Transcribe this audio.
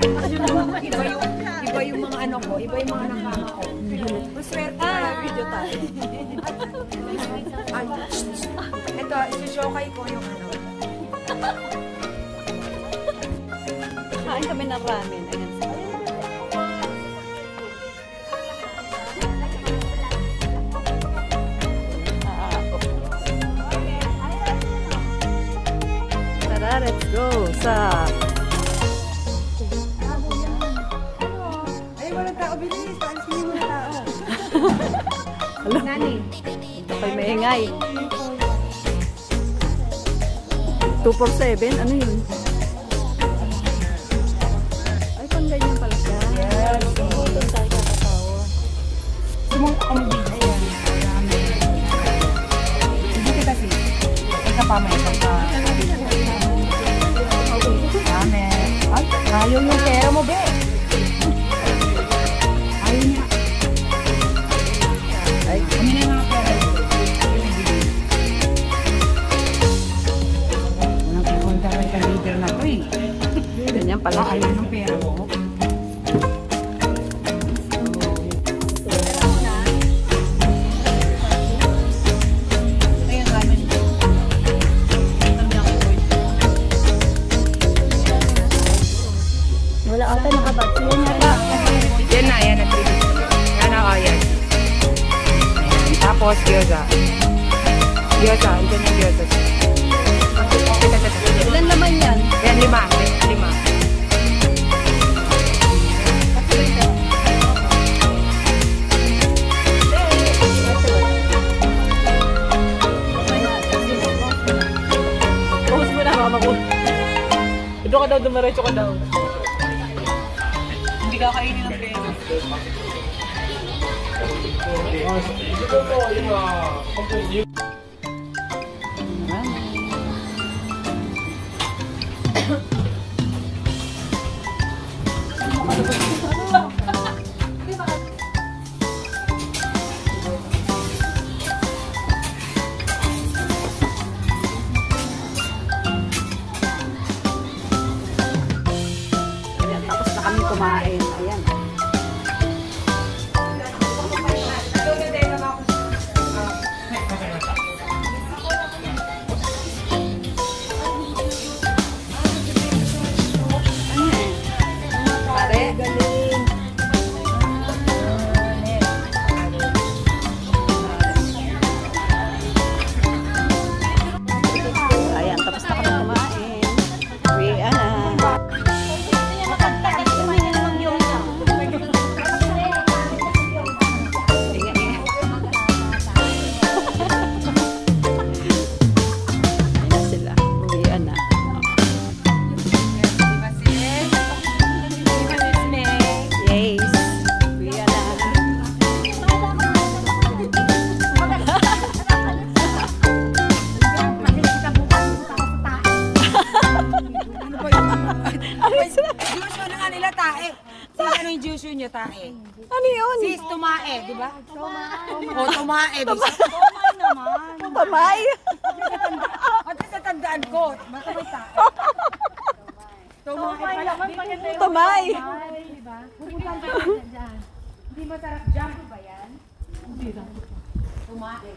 Iba yung mga ano ko, iba yung mga nakama ko. Maswerte tayo, video tayo. Ito, isi-showkay ko yung ano. Kain kami ng ramen. Ayan. Tara, let's go sa... Ay, walang tao, bilis. Paalis mo yung tao. Nani? Kapay maingay. 247? Ano yun? Ay, pang ganyan pala siya. Yes. Ito tayo kakatawa. Sumong ako mo dito. Hindi kita si. Ika pa may pagka. Amen. Ay, ayaw yung pera mo, be. Ayaw niya. Ay, kami na nga pera. Walang kikontaran ka leader na to eh. Ganyan pala. Ayaw ng pera mo. Wala ata nakabag. Yan yata. Yan na, yan ang bilis. Yan ako, yan. Ayan. Tapos, gyoza. Gyoza, andyan yung gyoza. Ilan naman yan? Yan, 5. 5. Pause mo na, mama ko. Ito ka daw, dumiretso ka daw. Hindi ka kainin ng pera. Ayan, tapos na kami kumain. Ayan. Pare, galing. Ayan, tapos na kami kumain. Uwian na. Ayan sila. Uwian na. Yes. Uwian na. Juice na nga nila, tae. Ano yung juice nyo, tae? Ano yun? Sis, tumae, di ba? O, tumae. Tumae naman. Tumae. At sa tandaan ko, makamay tae. Tumae pala. Tumae. Pupuntahan ka dyan. Hindi masarap dyan ba yan? Hindi lang. Tumae.